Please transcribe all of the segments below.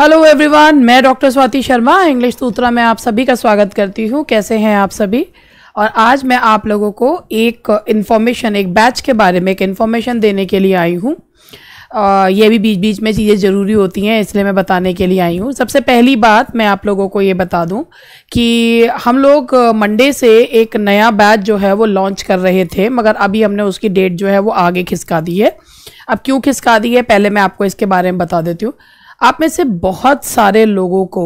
Hello everyone, मैं doctor Swati Sharma English सूत्रा में आप सभी का स्वागत करती हूँ। कैसे हैं आप सभी? और आज मैं आप लोगों को एक बैच के बारे में एक इन्फॉर्मेशन देने के लिए आई हूँ। ये भी बीच बीच में चीज़ें ज़रूरी होती हैं, इसलिए मैं बताने के लिए आई हूँ। सबसे पहली बात मैं आप लोगों को ये बता दूँ कि हम लोग मंडे से एक नया बैच जो है वो लॉन्च कर रहे थे, मगर अभी हमने उसकी डेट जो है वो आगे खिसका दी है। अब क्यों खिसका दी है, पहले मैं आपको इसके बारे में बता देती हूँ। आप में से बहुत सारे लोगों को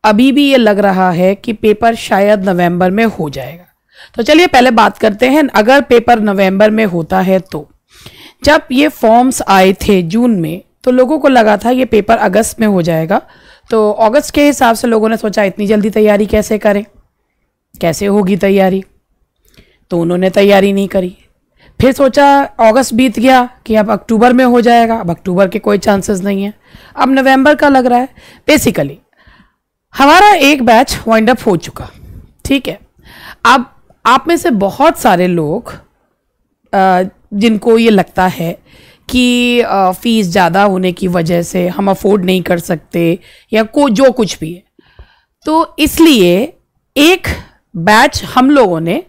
अभी भी ये लग रहा है कि पेपर शायद नवंबर में हो जाएगा। तो चलिए पहले बात करते हैं, अगर पेपर नवंबर में होता है तो जब ये फॉर्म्स आए थे जून में तो लोगों को लगा था ये पेपर अगस्त में हो जाएगा। तो अगस्त के हिसाब से लोगों ने सोचा इतनी जल्दी तैयारी कैसे करें, कैसे होगी तैयारी, तो उन्होंने तैयारी नहीं करी। फिर सोचा अगस्त बीत गया कि अब अक्टूबर में हो जाएगा, अब अक्टूबर के कोई चांसेस नहीं है, अब नवंबर का लग रहा है। बेसिकली हमारा एक बैच वाइंड अप हो चुका, ठीक है। अब आप में से बहुत सारे लोग जिनको ये लगता है कि फ़ीस ज़्यादा होने की वजह से हम अफोर्ड नहीं कर सकते या जो कुछ भी है, तो इसलिए एक बैच हम लोगों ने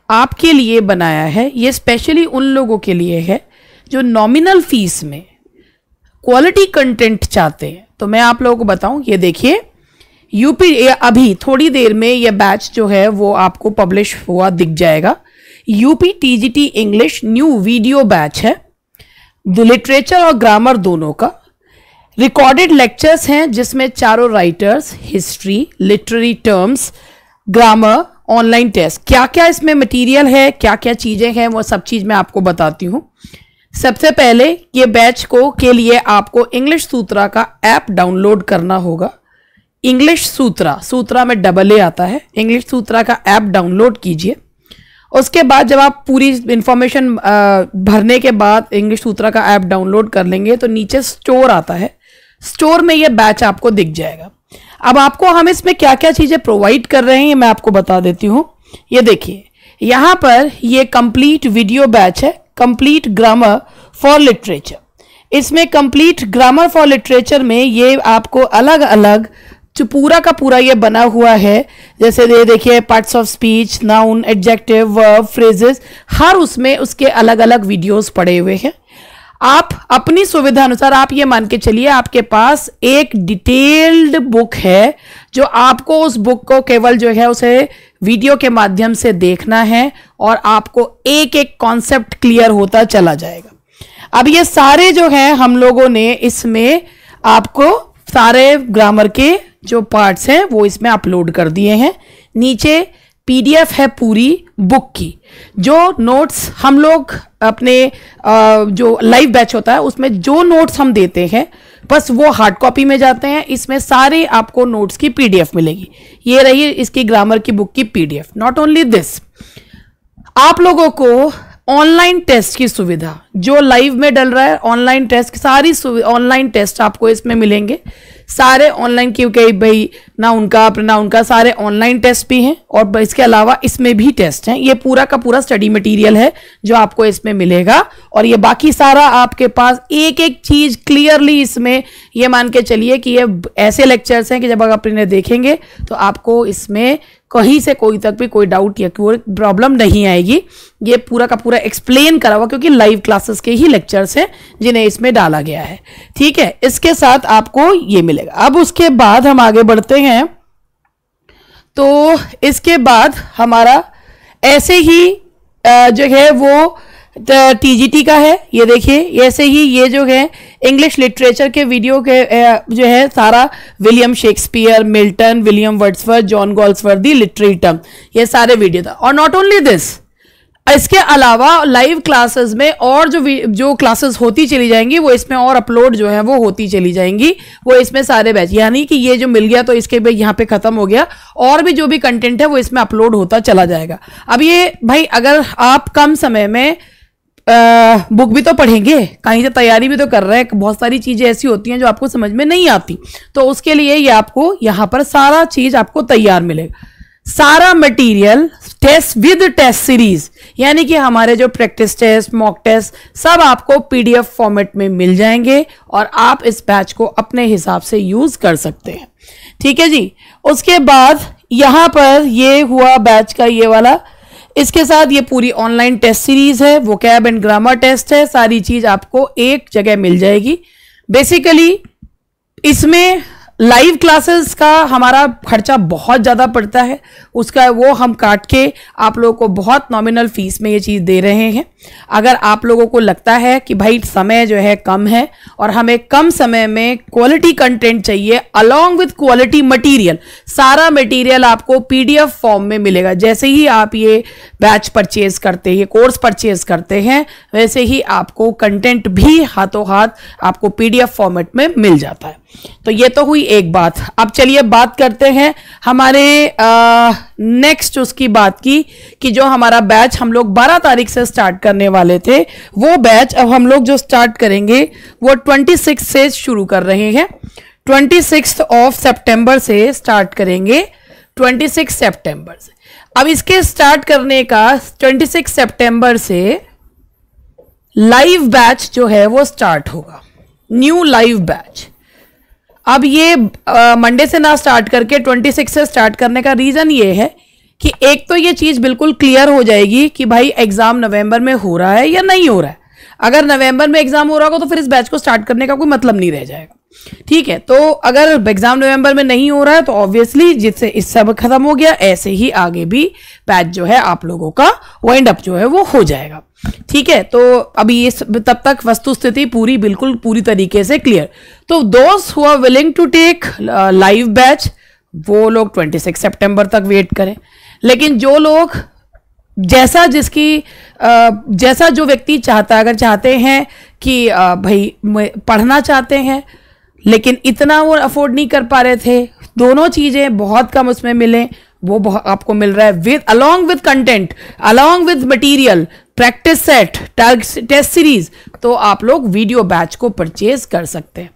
आपके लिए बनाया है। ये स्पेशली उन लोगों के लिए है जो नॉमिनल फीस में क्वालिटी कंटेंट चाहते हैं। तो मैं आप लोगों को बताऊं, ये देखिए यूपी अभी थोड़ी देर में ये बैच जो है वो आपको पब्लिश हुआ दिख जाएगा। UP TGT English new video batch है, लिटरेचर और ग्रामर दोनों का। रिकॉर्डेड लेक्चर्स हैं जिसमें चारों writers, history, literary terms, grammar, online test. क्या क्या इसमें मटेरियल है, क्या क्या चीज़ें हैं, वो सब चीज़ मैं आपको बताती हूँ। सबसे पहले ये बैच के लिए आपको इंग्लिश सूत्रा का ऐप डाउनलोड करना होगा। इंग्लिश सूत्रा में डबल ए आता है। इंग्लिश सूत्रा का ऐप डाउनलोड कीजिए। उसके बाद जब आप पूरी इंफॉर्मेशन भरने के बाद इंग्लिश सूत्रा का ऐप डाउनलोड कर लेंगे तो नीचे स्टोर आता है, स्टोर में ये बैच आपको दिख जाएगा। अब आपको हम इसमें क्या क्या चीज़ें प्रोवाइड कर रहे हैं मैं आपको बता देती हूँ। ये देखिए यहाँ पर ये कंप्लीट वीडियो बैच है, कंप्लीट ग्रामर फॉर लिटरेचर। इसमें कंप्लीट ग्रामर फॉर लिटरेचर में ये आपको अलग अलग जो पूरा का पूरा ये बना हुआ है, जैसे ये देखिए parts of speech, noun, adjective, verb, phrases, हर उसमें उसके अलग अलग वीडियोस पड़े हुए हैं। आप अपनी सुविधा अनुसार आप ये मान के चलिए आपके पास एक डिटेल्ड बुक है जो आपको उस बुक को केवल जो है उसे वीडियो के माध्यम से देखना है और आपको एक एक कॉन्सेप्ट क्लियर होता चला जाएगा। अब ये सारे जो हैं हम लोगों ने इसमें आपको सारे ग्रामर के जो पार्ट्स हैं वो इसमें अपलोड कर दिए हैं। नीचे पीडीएफ है पूरी बुक की। जो नोट्स हम लोग अपने जो लाइव बैच होता है उसमें जो नोट्स हम देते हैं बस वो हार्ड कॉपी में जाते हैं। इसमें सारे आपको नोट्स की पीडीएफ मिलेगी। ये रही इसकी ग्रामर की बुक की पीडीएफ। नॉट ओनली दिस, आप लोगों को ऑनलाइन टेस्ट की सुविधा जो लाइव में डल रहा है, ऑनलाइन टेस्ट सारी ऑनलाइन टेस्ट आपको इसमें मिलेंगे। सारे ऑनलाइन, क्योंकि भाई ना उनका सारे ऑनलाइन टेस्ट भी हैं और इसके अलावा इसमें भी टेस्ट हैं। ये पूरा का पूरा स्टडी मटेरियल है जो आपको इसमें मिलेगा और ये बाकी सारा आपके पास एक एक चीज क्लियरली इसमें ये मान के चलिए कि ये ऐसे लेक्चर्स हैं कि जब आप इन्हें देखेंगे तो आपको इसमें कहीं से कोई तक भी कोई डाउट या कोई प्रॉब्लम नहीं आएगी। ये पूरा का पूरा एक्सप्लेन करा हुआ, क्योंकि लाइव क्लासेस के ही लेक्चर्स हैं जिन्हें इसमें डाला गया है, ठीक है। इसके साथ आपको ये मिलेगा। अब उसके बाद हम आगे बढ़ते हैं। तो इसके बाद हमारा ऐसे ही जो है वो टीजीटी का है। ये देखिए ऐसे ही ये जो है इंग्लिश लिटरेचर के वीडियो के जो है सारा William Shakespeare, Milton, William Wordsworth, John Galsworthy the literary term, ये सारे वीडियो था। और नॉट ओनली दिस, इसके अलावा लाइव क्लासेस में और जो क्लासेस होती चली जाएंगी वो इसमें और अपलोड जो है वो होती चली जाएंगी। वो इसमें सारे बैच, यानी कि ये जो मिल गया तो इसके भी यहाँ पे खत्म हो गया, और भी जो भी कंटेंट है वो इसमें अपलोड होता चला जाएगा। अब ये भाई अगर आप कम समय में बुक भी तो पढ़ेंगे, कहीं से तैयारी भी तो कर रहे हैं, बहुत सारी चीजें ऐसी होती हैं जो आपको समझ में नहीं आती, तो उसके लिए ये आपको यहाँ पर सारा चीज आपको तैयार मिलेगा। सारा material test with test series, यानी कि हमारे जो प्रैक्टिस टेस्ट, मॉक टेस्ट सब आपको पीडीएफ फॉर्मेट में मिल जाएंगे और आप इस बैच को अपने हिसाब से यूज कर सकते हैं। ठीक है जी। उसके बाद यहां पर ये हुआ बैच का ये वाला, इसके साथ ये पूरी ऑनलाइन टेस्ट सीरीज है, वोकैब एंड ग्रामर टेस्ट है, सारी चीज आपको एक जगह मिल जाएगी। बेसिकली इसमें लाइव क्लासेस का हमारा खर्चा बहुत ज़्यादा पड़ता है, उसका वो हम काट के आप लोगों को बहुत नॉमिनल फीस में ये चीज़ दे रहे हैं। अगर आप लोगों को लगता है कि भाई समय जो है कम है और हमें कम समय में क्वालिटी कंटेंट चाहिए अलॉन्ग विथ क्वालिटी मटेरियल, सारा मटेरियल आपको पीडीएफ फॉर्म में मिलेगा। जैसे ही आप ये बैच परचेज करते हैं, कोर्स परचेज करते हैं, वैसे ही आपको कंटेंट भी हाथों हाथ आपको पीडीएफ फॉर्मेट में मिल जाता है। तो ये तो हुई एक बात। अब चलिए बात करते हैं हमारे नेक्स्ट उसकी बात की कि जो हमारा बैच हम लोग 12 तारीख से स्टार्ट करने वाले थे, वो बैच अब हम लोग जो स्टार्ट करेंगे वो 26 से शुरू कर रहे हैं। 26 ऑफ सितंबर से स्टार्ट करेंगे, 26 सितंबर से। अब इसके स्टार्ट करने का 26 सितंबर से लाइव बैच जो है वो स्टार्ट होगा, न्यू लाइव बैच। अब ये मंडे से ना स्टार्ट करके 26 से स्टार्ट करने का रीज़न ये है कि एक तो ये चीज़ बिल्कुल क्लियर हो जाएगी कि भाई एग्ज़ाम नवंबर में हो रहा है या नहीं हो रहा है। अगर नवंबर में एग्ज़ाम हो रहा होगा तो फिर इस बैच को स्टार्ट करने का कोई मतलब नहीं रह जाएगा। ठीक है, तो अगर एग्ज़ाम नवंबर में नहीं हो रहा है तो ऑब्वियसली जिससे इस सब खत्म हो गया, ऐसे ही आगे भी बैच जो है आप लोगों का वाइंड अप जो है वो हो जाएगा। ठीक है, तो अभी ये तब तक वस्तु स्थिति बिल्कुल पूरी तरीके से क्लियर। तो दोस्त who are willing to take live batch वो लोग 26 सितंबर तक वेट करें। लेकिन जो लोग जैसा जो व्यक्ति चाहता है, अगर चाहते हैं कि भाई पढ़ना चाहते हैं लेकिन इतना वो अफोर्ड नहीं कर पा रहे थे, दोनों चीज़ें बहुत कम उसमें मिलें, वो आपको मिल रहा है with along with content, along with material, practice set, test series, तो आप लोग वीडियो बैच को परचेज कर सकते हैं।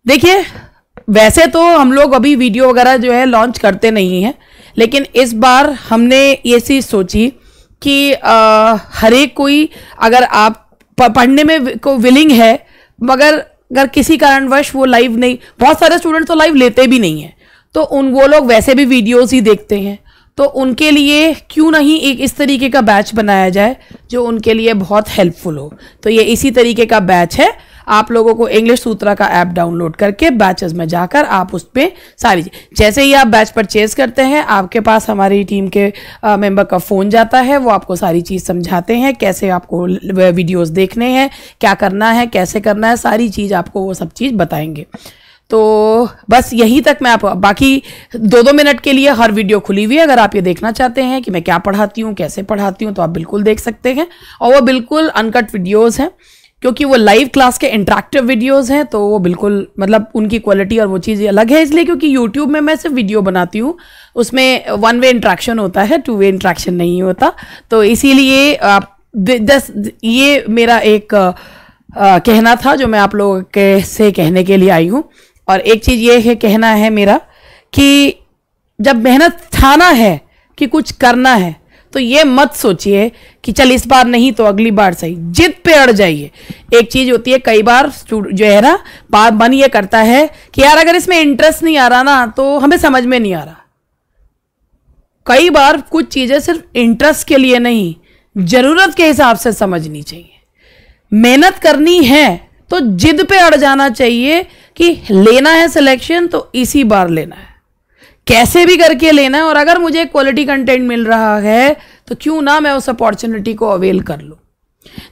देखिए वैसे तो हम लोग अभी वीडियो वगैरह जो है लॉन्च करते नहीं हैं, लेकिन इस बार हमने ये चीज़ सोची कि हर एक कोई अगर आप पढ़ने में को विलिंग है, मगर अगर किसी कारणवश वो लाइव नहीं, बहुत सारे स्टूडेंट तो लाइव लेते भी नहीं हैं, तो वो लोग वैसे भी वीडियोस ही देखते हैं, तो उनके लिए क्यों नहीं एक इस तरीके का बैच बनाया जाए जो उनके लिए बहुत हेल्पफुल हो। तो ये इसी तरीके का बैच है। आप लोगों को इंग्लिश सूत्रा का ऐप डाउनलोड करके बैचेस में जाकर आप उस पर सारी, जैसे ही आप बैच परचेज करते हैं आपके पास हमारी टीम के मेंबर का फ़ोन जाता है, वो आपको सारी चीज़ समझाते हैं, कैसे आपको वीडियोस देखने हैं, क्या करना है, कैसे करना है, सारी चीज़ आपको वो सब चीज़ बताएंगे। तो बस यहीं तक मैं आप, बाकी 2-2 मिनट के लिए हर वीडियो खुली हुई है। अगर आप ये देखना चाहते हैं कि मैं क्या पढ़ाती हूँ, कैसे पढ़ाती हूँ, तो आप बिल्कुल देख सकते हैं। और वो बिल्कुल अनकट वीडियोस हैं, क्योंकि वो लाइव क्लास के इंटरेक्टिव वीडियोस हैं, तो वो बिल्कुल मतलब उनकी क्वालिटी और वो चीज़ें अलग है। इसलिए क्योंकि यूट्यूब में मैं सिर्फ वीडियो बनाती हूँ, उसमें 1 वे इंट्रैक्शन होता है, 2 वे इंट्रैक्शन नहीं होता। तो इसीलिए ये मेरा एक कहना था जो मैं आप लोगों के से कहने के लिए आई हूँ। और एक चीज़ ये है, कहना है मेरा कि जब मेहनत ठाना है कि कुछ करना है तो ये मत सोचिए कि चल इस बार नहीं तो अगली बार सही, जिद पे अड़ जाइए। एक चीज़ होती है, कई बार जो है ना बात मन ये करता है कि यार अगर इसमें इंटरेस्ट नहीं आ रहा ना तो हमें समझ में नहीं आ रहा। कई बार कुछ चीज़ें सिर्फ इंटरेस्ट के लिए नहीं, ज़रूरत के हिसाब से समझनी चाहिए। मेहनत करनी है तो जिद पे अड़ जाना चाहिए कि लेना है सिलेक्शन तो इसी बार लेना है, कैसे भी करके लेना है। और अगर मुझे क्वालिटी कंटेंट मिल रहा है तो क्यों ना मैं उस अपॉर्चुनिटी को अवेल कर लूँ।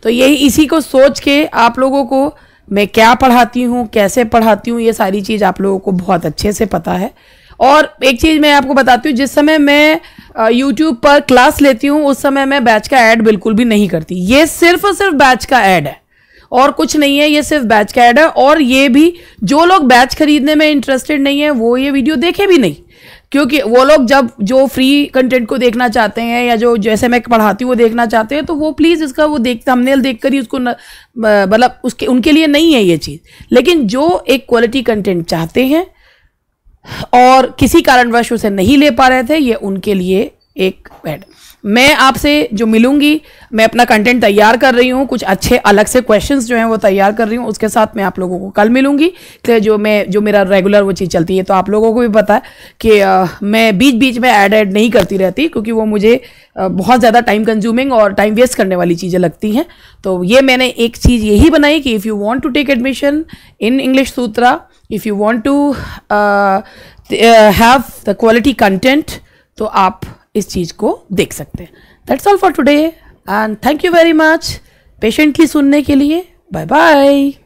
तो यही इसी को सोच के आप लोगों को मैं क्या पढ़ाती हूँ, कैसे पढ़ाती हूँ, ये सारी चीज़ आप लोगों को बहुत अच्छे से पता है। और एक चीज़ मैं आपको बताती हूँ, जिस समय मैं YouTube पर क्लास लेती हूँ उस समय मैं बैच का ऐड बिल्कुल भी नहीं करती। ये सिर्फ और सिर्फ बैच का ऐड है और कुछ नहीं है, ये सिर्फ बैच का ऐड है। और ये भी जो लोग बैच खरीदने में इंटरेस्टेड नहीं है वो ये वीडियो देखे भी नहीं, क्योंकि वो लोग जब जो फ्री कंटेंट को देखना चाहते हैं या जो जैसे मैं पढ़ाती हूँ वो देखना चाहते हैं तो वो प्लीज़ इसका वो थंबनेल देखकर ही उसको मतलब उसके उनके लिए नहीं है ये चीज़। लेकिन जो एक क्वालिटी कंटेंट चाहते हैं और किसी कारणवश उसे नहीं ले पा रहे थे, ये उनके लिए एक ऐड। मैं आपसे जो मिलूंगी, मैं अपना कंटेंट तैयार कर रही हूँ, कुछ अच्छे अलग से क्वेश्चंस जो हैं वो तैयार कर रही हूँ, उसके साथ मैं आप लोगों को कल मिलूंगी कि जो मेरा रेगुलर वो चीज़ चलती है। तो आप लोगों को भी पता है कि मैं बीच बीच में ऐड नहीं करती रहती, क्योंकि वो मुझे बहुत ज़्यादा टाइम कंज्यूमिंग और टाइम वेस्ट करने वाली चीज़ें लगती हैं। तो ये मैंने एक चीज़ यही बनाई कि if you want to take admission in English Sutra, if you want to have the quality content, तो आप इस चीज़ को देख सकते हैं। That's all for today and thank you very much patiently सुनने के लिए। Bye bye.